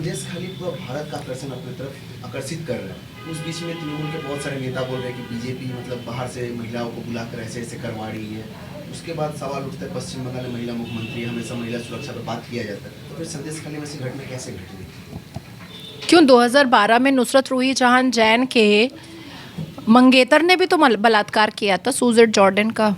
संदेश खाली पूरा भारत का आकर्षण अपनी तरफ आकर्षित कर रहे हैं। उस बीच में तृणमूल के बहुत सारे नेता बोल रहे हैं कि बीजेपी मतलब बाहर से महिलाओं को बुलाकर ऐसे ऐसे करवा रही है। उसके बाद सवाल उठता है पश्चिम बंगाल में महिला मुख्यमंत्री, हमेशा महिला सुरक्षा पर बात किया जाता है, तो फिर संदेश खाली में से घटना कैसे घट रही? क्यों 2012 में नुसरत रूही जहां जैन के मंगेतर ने भी तो बलात्कार किया था, सूजिट जॉर्डन का।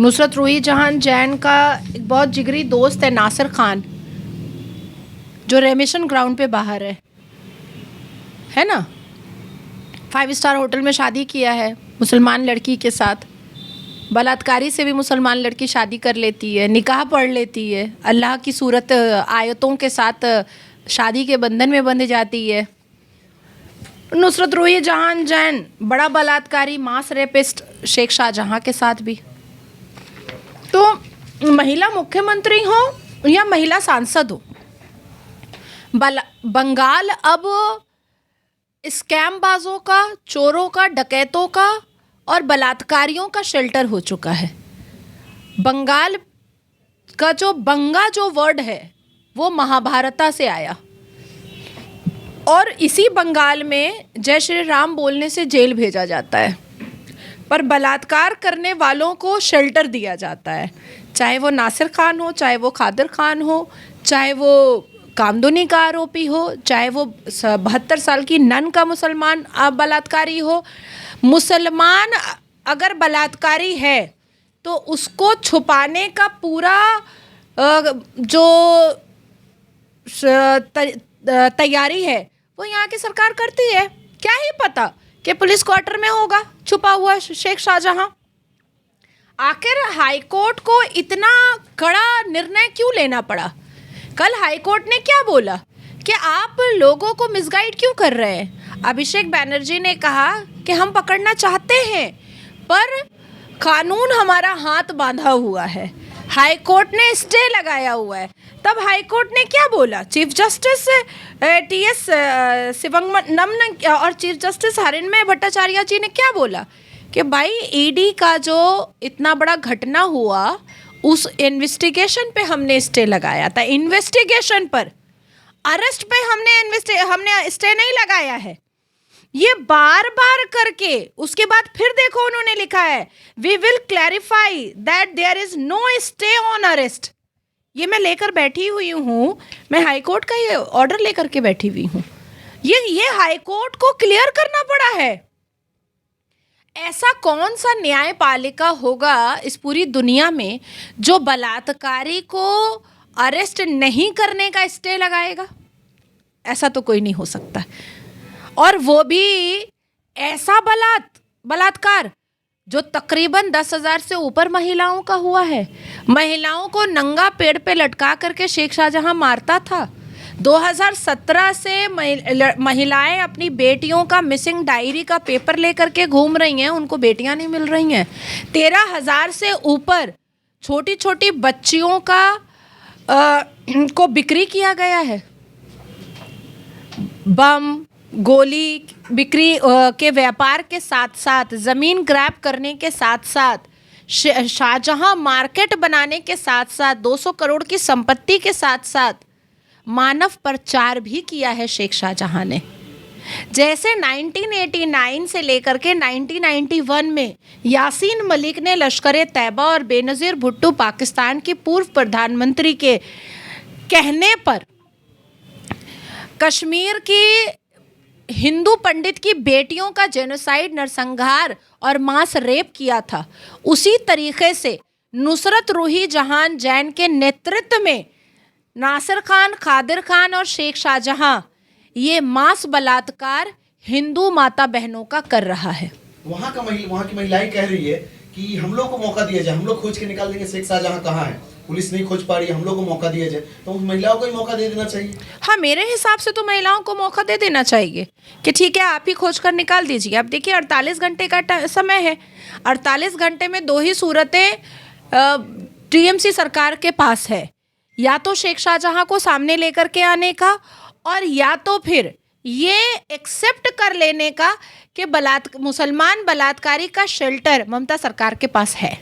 नुसरत रूही जहां जैन का एक बहुत जिगरी दोस्त है नासिर खान, जो रेमिशन ग्राउंड पे बाहर है ना, 5 स्टार होटल में शादी किया है मुसलमान लड़की के साथ। बलात्कारी से भी मुसलमान लड़की शादी कर लेती है, निकाह पढ़ लेती है, अल्लाह की सूरत आयतों के साथ शादी के बंधन में बंध जाती है। नुसरत रूही जहां जैन बड़ा बलात्कारी मास रेपिस्ट शेख शाहजहां के साथ भी। तो महिला मुख्यमंत्री हो या महिला सांसद हो, बंगाल अब स्कैम बाजों का, चोरों का, डकैतों का और बलात्कारियों का शेल्टर हो चुका है। बंगाल का जो बंगा जो वर्ड है वो महाभारता से आया, और इसी बंगाल में जय श्री राम बोलने से जेल भेजा जाता है, पर बलात्कार करने वालों को शेल्टर दिया जाता है। चाहे वो नासिर खान हो, चाहे वो खादिर खान हो, चाहे वो कामदुनी का आरोपी हो, चाहे वो 72 साल की नन का मुसलमान बलात्कारी हो। मुसलमान अगर बलात्कारी है तो उसको छुपाने का पूरा जो तैयारी है वो यहाँ की सरकार करती है। क्या ही पता कि पुलिस क्वार्टर में होगा छुपा हुआ शेख शाहजहां। आखिर हाईकोर्ट को इतना कड़ा निर्णय क्यों लेना पड़ा? कल हाईकोर्ट ने क्या बोला कि आप लोगों को मिसगाइड क्यों कर रहे हैं? अभिषेक बैनर्जी ने कहा कि हम पकड़ना चाहते हैं पर कानून हमारा हाथ बांधा हुआ है, हाईकोर्ट ने स्टे लगाया हुआ है। तब हाईकोर्ट ने क्या बोला? चीफ जस्टिस टीएस शिवंगनम और चीफ जस्टिस हरिन्मय भट्टाचार्य जी ने क्या बोला कि भाई ईडी का जो इतना बड़ा घटना हुआ उस इन्वेस्टिगेशन पे हमने स्टे लगाया था। इन्वेस्टिगेशन पर, अरेस्ट पे हमने स्टे नहीं लगाया है। ये बार बार करके उसके बाद फिर देखो उन्होंने लिखा है we will clarify that there is no stay on arrest. ये मैं लेकर बैठी हुई हूँ, मैं हाईकोर्ट का ये ऑर्डर लेकर के बैठी हुई हूँ। ये हाईकोर्ट को क्लियर करना पड़ा है। ऐसा कौन सा न्यायपालिका होगा इस पूरी दुनिया में जो बलात्कारी को अरेस्ट नहीं करने का स्टे लगाएगा? ऐसा तो कोई नहीं हो सकता। और वो भी ऐसा बलात्कार जो तकरीबन 10,000 से ऊपर महिलाओं का हुआ है। महिलाओं को नंगा पेड़ पे लटका करके शेख शाहजहां मारता था। 2017 से महिलाएं अपनी बेटियों का मिसिंग डायरी का पेपर लेकर के घूम रही हैं, उनको बेटियां नहीं मिल रही हैं। 13,000 से ऊपर छोटी छोटी बच्चियों का को बिक्री किया गया है। बम गोली बिक्री के व्यापार के साथ साथ, ज़मीन ग्रैब करने के साथ साथ, शाहजहां मार्केट बनाने के साथ साथ, 200 करोड़ की संपत्ति के साथ साथ मानव प्रचार भी किया है शेख शाहजहां ने। जैसे 1989 से लेकर के 1991 में यासीन मलिक ने लश्कर तैयबा और बेनज़ीर भुट्टो पाकिस्तान के पूर्व प्रधानमंत्री के कहने पर कश्मीर की हिंदू पंडित की बेटियों का जेनोसाइड, नरसंहार और मास रेप किया था, उसी तरीके से नुसरत रूही जहां जैन के नेतृत्व में नासिर खान, खादिर खान और शेख शाहजहां ये मास बलात्कार हिंदू माता बहनों का कर रहा है। वहाँ की महिलाएं कह रही है कि हम लोग को मौका दिया जाए, हम लोग खोज के निकाल देंगे शेख शाहजहां कहाँ है, पुलिस नहीं खोज पा रही है, हम लोग को मौका दिया जाए। तो उन महिलाओं को ही मौका दे देना चाहिए। हाँ, मेरे हिसाब से तो महिलाओं को मौका दे देना चाहिए कि ठीक है आप ही खोज कर निकाल दीजिए। अब देखिए 48 घंटे का समय है, 48 घंटे में 2 ही सूरतें टीएमसी सरकार के पास है, या तो शेख शाहजहां को सामने लेकर के आने का, और या तो फिर ये एक्सेप्ट कर लेने का कि मुसलमान बलात्कारी का शेल्टर ममता सरकार के पास है।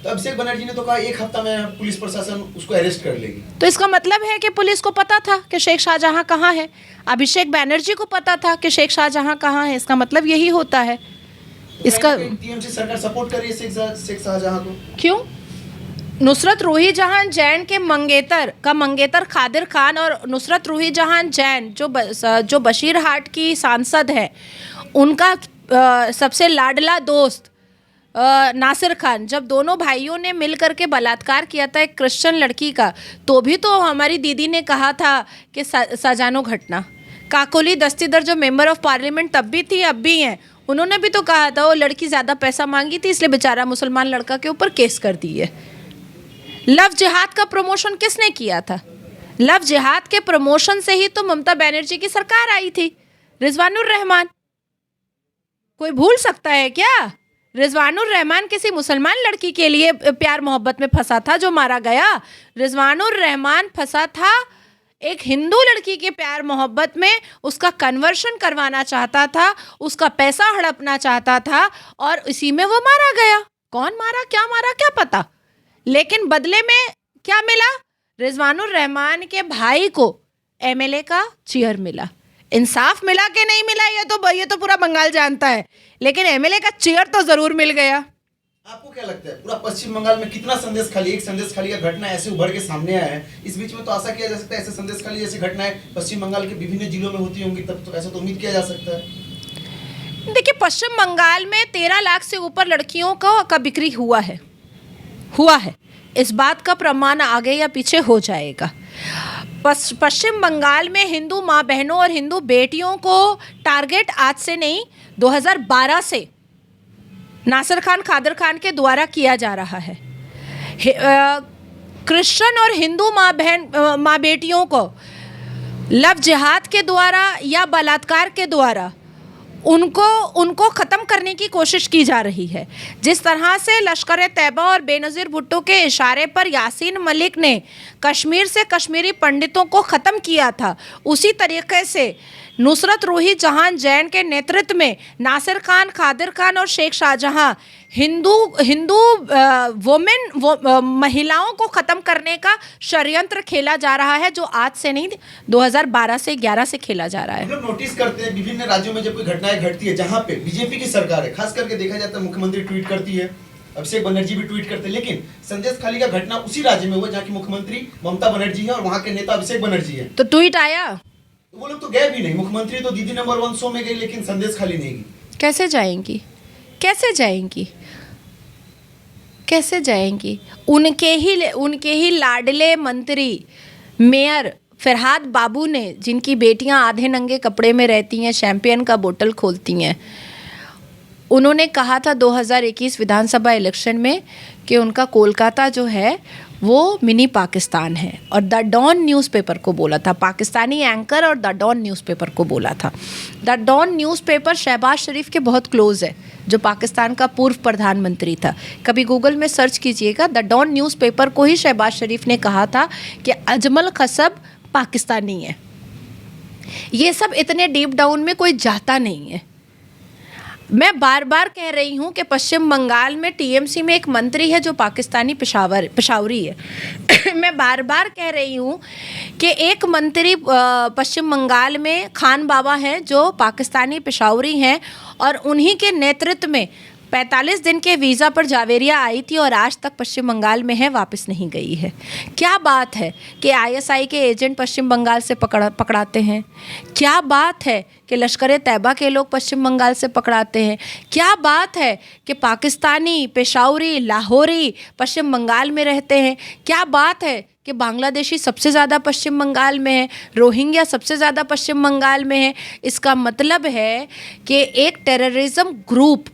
तो अभिषेक बनर्जी ने तो कहा 1 हफ्ता में पुलिस प्रशासन उसको अरेस्ट कर लेगी। तो इसका मतलब है कि पुलिस को पता था कि शेख शाहजहां कहाँ है, अभिषेक बनर्जी को पता था कि शेख शाहजहां कहाँ है। इसका मतलब यही होता है। तो इसका टीएमसी सरकार सपोर्ट कर रही है शेख शाहजहां को। क्यों? नुसरत रूही जहां जैन के मंगेतर खादिर खान और नुसरत रूही जहां जैन जो बशीरहाट की सांसद है, उनका सबसे लाडला दोस्त नासिर खान, जब दोनों भाइयों ने मिल करके बलात्कार किया था एक क्रिश्चियन लड़की का, तो भी तो हमारी दीदी ने कहा था कि सजानो घटना। काकोली दस्तीदर जो मेंबर ऑफ पार्लियामेंट तब भी थी, अब भी हैं, उन्होंने भी तो कहा था वो लड़की ज़्यादा पैसा मांगी थी, इसलिए बेचारा मुसलमान लड़का के ऊपर केस कर दिए। लव जिहाद का प्रमोशन किसने किया था? लव जिहाद के प्रमोशन से ही तो ममता बनर्जी की सरकार आई थी। रिजवानुर रहमान, कोई भूल सकता है क्या? रिजवानुर रहमान किसी मुसलमान लड़की के लिए प्यार मोहब्बत में फंसा था जो मारा गया। रिजवानुर रहमान फंसा था एक हिंदू लड़की के प्यार मोहब्बत में, उसका कन्वर्शन करवाना चाहता था, उसका पैसा हड़पना चाहता था और इसी में वो मारा गया। कौन मारा, क्या पता, लेकिन बदले में क्या मिला? रिजवानुर रहमान के भाई को एमएलए का चेयर मिला। इंसाफ मिला कि नहीं मिला ये तो पूरा बंगाल जानता है, लेकिन एमएलए का चेयर तो जरूर मिल गया। आपको क्या लगता है पूरा पश्चिम बंगाल में कितना संदेश खाली, एक संदेश खाली का घटना ऐसे उभर के सामने आया है? इस बीच में तो आशा किया जा सकता है ऐसे संदेश खाली जैसी घटनाएं पश्चिम बंगाल के विभिन्न जिलों में होती होंगी, तब तो ऐसा तो उम्मीद किया जा सकता है। देखिए, पश्चिम बंगाल में 13 लाख से ऊपर लड़कियों का बिक्री हुआ है। इस बात का प्रमाण आगे या पीछे हो जाएगा। पश्चिम बंगाल में हिंदू माँ बहनों और हिंदू बेटियों को टारगेट आज से नहीं, 2012 से नासिर खान खादिर खान के द्वारा किया जा रहा है। क्रिश्चियन और हिंदू माँ बेटियों को लव जिहाद के द्वारा या बलात्कार के द्वारा उनको ख़त्म करने की कोशिश की जा रही है। जिस तरह से लश्कर तैयबा और बेनज़ीर भुट्टो के इशारे पर यासीन मलिक ने कश्मीर से कश्मीरी पंडितों को ख़त्म किया था, उसी तरीके से नुसरत रूही जहां जैन के नेतृत्व में नासिर खान, खादिर खान और शेख शाहजहां हिंदू महिलाओं को ख़त्म करने का षड्यंत्र खेला जा रहा है, जो आज से नहीं 2012 से 11 से खेला जा रहा है। हम लोग नोटिस करते हैं विभिन्न राज्यों में जब कोई घटनाएं घटती है जहां पे बीजेपी की सरकार है, खास करके देखा जाता है मुख्यमंत्री ट्वीट करती है, अभिषेक बनर्जी भी ट्वीट करते हैं, लेकिन संदेश खाली का घटना उसी राज्य में हुआ जहाँ की मुख्यमंत्री ममता बनर्जी है और वहाँ के नेता अभिषेक बनर्जी है। तो ट्वीट आया, वो लोग तो गए भी नहीं। मुख्यमंत्री तो दीदी नंबर 1 शो में गई, लेकिन संदेश खाली नहीं गई। कैसे जाएंगी? उनके ही लाडले मंत्री मेयर फरहाद बाबू ने, जिनकी बेटियां आधे नंगे कपड़े में रहती हैं, शैंपेन का बोतल खोलती हैं, उन्होंने कहा था 2021 विधानसभा इलेक्शन में कि उनका कोलकाता जो है वो मिनी पाकिस्तान है, और द डॉन न्यूज़पेपर को बोला था, पाकिस्तानी एंकर और द डॉन न्यूज़पेपर को बोला था। द डॉन न्यूज़पेपर शहबाज शरीफ के बहुत क्लोज है, जो पाकिस्तान का पूर्व प्रधानमंत्री था। कभी गूगल में सर्च कीजिएगा, द डॉन न्यूज़पेपर को ही शहबाज शरीफ ने कहा था कि अजमल खसब पाकिस्तानी है। ये सब इतने डीप डाउन में कोई जाता नहीं है। मैं बार बार कह रही हूँ कि पश्चिम बंगाल में टीएमसी में एक मंत्री है जो पाकिस्तानी पेशावरी है। मैं बार बार कह रही हूँ कि एक मंत्री पश्चिम बंगाल में खान बाबा हैं जो पाकिस्तानी पेशावरी हैं, और उन्हीं के नेतृत्व में 45 दिन के वीज़ा पर जावेरिया आई थी और आज तक पश्चिम बंगाल में है, वापस नहीं गई है। क्या बात है कि आईएसआई के एजेंट पश्चिम बंगाल से पकड़ाते हैं? क्या बात है कि लश्कर तैयबा के लोग पश्चिम बंगाल से पकड़ाते हैं? क्या बात है कि पाकिस्तानी, पेशावरी, लाहौरी पश्चिम बंगाल में रहते हैं? क्या बात है कि बांग्लादेशी सबसे ज़्यादा पश्चिम बंगाल में है, रोहिंग्या सबसे ज़्यादा पश्चिम बंगाल में है? इसका मतलब है कि एक टेररिज्म ग्रुप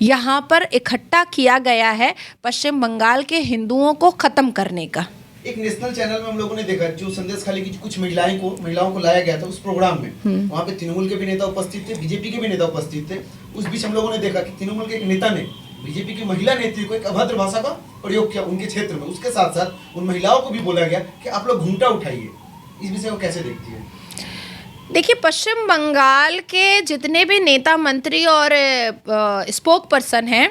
यहाँ पर इकट्ठा किया गया है पश्चिम बंगाल के हिंदुओं को ख़त्म करने का। एक नेशनल चैनल में हम लोगों ने देखा, जो संदेश खाली की कुछ महिलाओं को लाया गया था उस प्रोग्राम में, वहाँ पे तृणमूल के भी नेता उपस्थित थे, बीजेपी के भी नेता उपस्थित थे। उस बीच हम लोगों ने देखा कि तृणमूल के एक नेता ने बीजेपी की महिला नेत्री को एक अभद्र भाषा का प्रयोग किया उनके क्षेत्र में। उसके साथ साथ उन महिलाओं को भी बोला गया कि आप लोग घूंघटा उठाइए। इस विषय को कैसे देखती है? देखिए, पश्चिम बंगाल के जितने भी नेता मंत्री और स्पोक पर्सन हैं,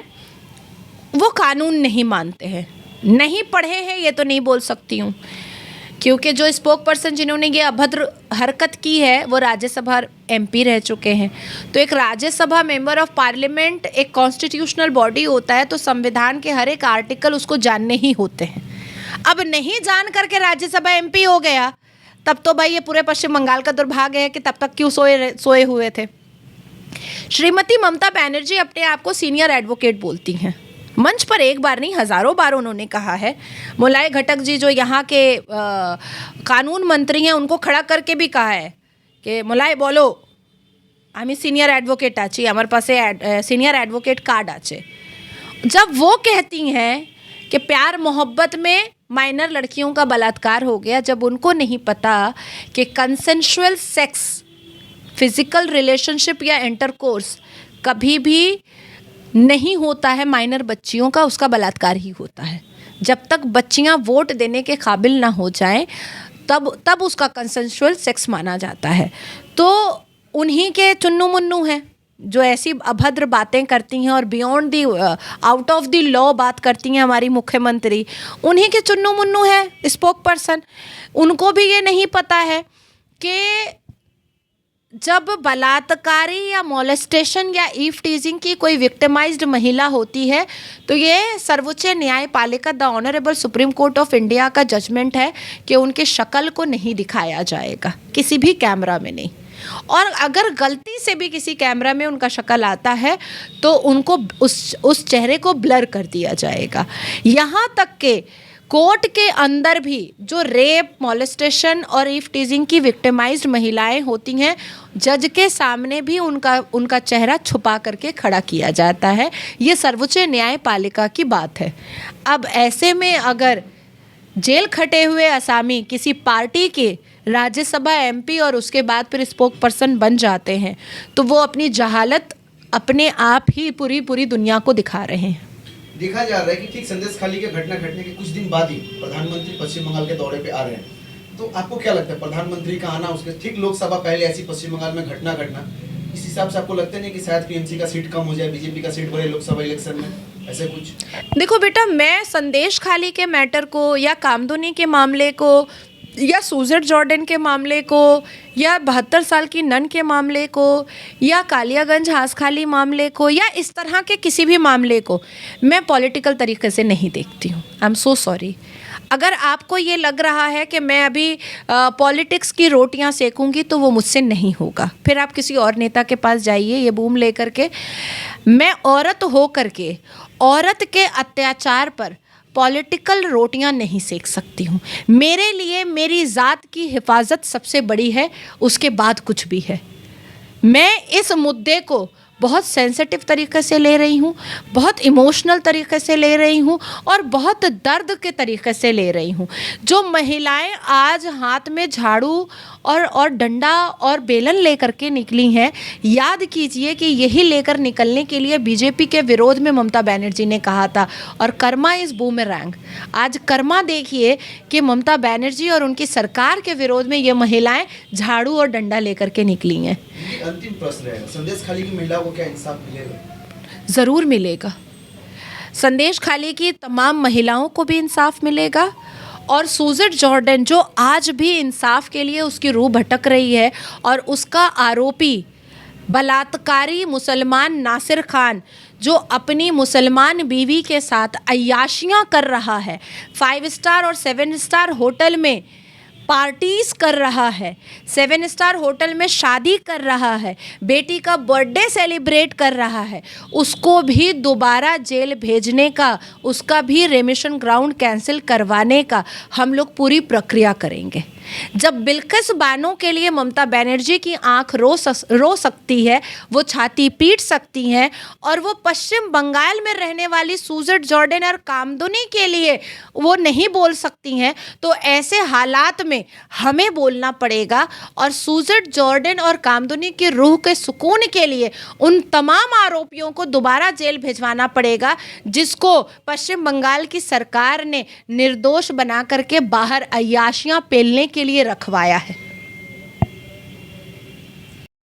वो कानून नहीं मानते हैं, नहीं पढ़े हैं ये तो नहीं बोल सकती हूँ, क्योंकि जो स्पोक पर्सन जिन्होंने ये अभद्र हरकत की है वो राज्यसभा एमपी रह चुके हैं। तो एक राज्यसभा मेंबर ऑफ पार्लियामेंट एक कॉन्स्टिट्यूशनल बॉडी होता है, तो संविधान के हर एक आर्टिकल उसको जानने ही होते हैं। अब नहीं जान करके राज्यसभा एमपी हो गया, तब तो भाई ये पूरे पश्चिम बंगाल का दुर्भाग्य है कि तब तक क्यों सोए हुए थे। श्रीमती ममता बनर्जी अपने आप को सीनियर एडवोकेट बोलती हैं। मंच पर एक बार नहीं हज़ारों बार उन्होंने कहा है। मोलाई घटक जी जो यहाँ के कानून मंत्री हैं, उनको खड़ा करके भी कहा है कि मोलाई बोलो हमें सीनियर एडवोकेट आची, हमारे पास सीनियर एडवोकेट कार्ड आचे। जब वो कहती हैं कि प्यार मोहब्बत में माइनर लड़कियों का बलात्कार हो गया, जब उनको नहीं पता कि कंसेंशुअल सेक्स, फिजिकल रिलेशनशिप या इंटरकोर्स कभी भी नहीं होता है माइनर बच्चियों का, उसका बलात्कार ही होता है। जब तक बच्चियां वोट देने के काबिल ना हो जाएं तब उसका कंसेंशुअल सेक्स माना जाता है। तो उन्हीं के चुन्नू मुन्नू हैं जो ऐसी अभद्र बातें करती हैं और beyond the out of the law बात करती हैं हमारी मुख्यमंत्री। उन्हीं के चुन्नू मुन्नू है स्पोक पर्सन। उनको भी ये नहीं पता है कि जब बलात्कारी या मोलेस्टेशन या ईव टीजिंग की कोई विक्टिमाइज्ड महिला होती है तो ये सर्वोच्च न्यायपालिका the honourable supreme court of India का जजमेंट है कि उनके शक्ल को नहीं दिखाया जाएगा, किसी भी कैमरा में नहीं। और अगर गलती से भी किसी कैमरा में उनका शक्ल आता है तो उनको उस चेहरे को ब्लर कर दिया जाएगा। यहाँ तक के कोर्ट के अंदर भी जो रेप, मोलेस्टेशन और ईव टीजिंग की विक्टिमाइज्ड महिलाएं होती हैं, जज के सामने भी उनका चेहरा छुपा करके खड़ा किया जाता है। ये सर्वोच्च न्यायपालिका की बात है। अब ऐसे में अगर जेल खटे हुए असामी किसी पार्टी के राज्यसभा एमपी और उसके बाद फिर स्पोक पर्सन बन जाते हैं तो वो अपनी जहालत अपने आप ही पूरी दुनिया को दिखा रहे हैं। देखा जा रहा है कि ठीक संदेश खाली के घटना घटने के कुछ दिन बाद ही प्रधानमंत्री पश्चिम बंगाल के दौरे पे आ रहे हैं। तो आपको क्या लगता है प्रधानमंत्री का आना, उसके ठीक लोकसभा पहले ऐसी पश्चिम बंगाल में घटना इस हिसाब से आपको लगता नहीं कि शायद पीएमसी का सीट कम हो जाए, बीजेपी का सीट बढ़े लोकसभा इलेक्शन में, ऐसे कुछ? देखो बेटा, मैं संदेश खाली के मैटर को या कामदुनी के मामले को या सूजट जॉर्डन के मामले को या 72 साल की नन के मामले को या कालियागंज हासखाली मामले को या इस तरह के किसी भी मामले को मैं पॉलिटिकल तरीके से नहीं देखती हूँ। I am so sorry. अगर आपको ये लग रहा है कि मैं अभी पॉलिटिक्स की रोटियां सेकूंगी तो वो मुझसे नहीं होगा। फिर आप किसी और नेता के पास जाइए ये बूम लेकर के। मैं औरत हो करके औरत के अत्याचार पर पॉलिटिकल रोटियां नहीं सेक सकती हूँ। मेरे लिए मेरी ज़ात की हिफाजत सबसे बड़ी है, उसके बाद कुछ भी है। मैं इस मुद्दे को बहुत सेंसिटिव तरीके से ले रही हूँ, बहुत इमोशनल तरीके से ले रही हूँ और बहुत दर्द के तरीके से ले रही हूँ। जो महिलाएं आज हाथ में झाड़ू और डंडा और बेलन लेकर के निकली हैं, याद कीजिए कि यही लेकर निकलने के लिए बीजेपी के विरोध में ममता बनर्जी ने कहा था। और कर्मा इज़ बूमेरैंग। आज कर्मा देखिए कि ममता बनर्जी और उनकी सरकार के विरोध में ये महिलाएं झाड़ू और डंडा लेकर के निकली हैं। अंतिम प्रश्न है, संदेश खाली की महिलाओं को क्या इंसाफ मिलेगा? ज़रूर मिलेगा। संदेश खाली की तमाम महिलाओं को भी इंसाफ मिलेगा और सूजट जॉर्डन जो आज भी इंसाफ के लिए उसकी रूह भटक रही है और उसका आरोपी बलात्कारी मुसलमान नासिर खान जो अपनी मुसलमान बीवी के साथ अय्याशियाँ कर रहा है, 5 स्टार और 7 स्टार होटल में पार्टीज कर रहा है, 7 स्टार होटल में शादी कर रहा है, बेटी का बर्थडे सेलिब्रेट कर रहा है, उसको भी दोबारा जेल भेजने का, उसका भी रेमिशन ग्राउंड कैंसिल करवाने का हम लोग पूरी प्रक्रिया करेंगे। जब बिल्किस बानो के लिए ममता बनर्जी की आंख रो सकती है, वो छाती पीट सकती हैं और वो पश्चिम बंगाल में रहने वाली सूजट जॉर्डन और कामदुनी के लिए वो नहीं बोल सकती हैं, तो ऐसे हालात में हमें बोलना पड़ेगा। और सूजट जॉर्डन और कामदुनी की रूह के सुकून के लिए उन तमाम आरोपियों को दोबारा जेल भिजवाना पड़ेगा जिसको पश्चिम बंगाल की सरकार ने निर्दोष बना करके बाहर अय्याशियां पेलने के लिए रखवाया है।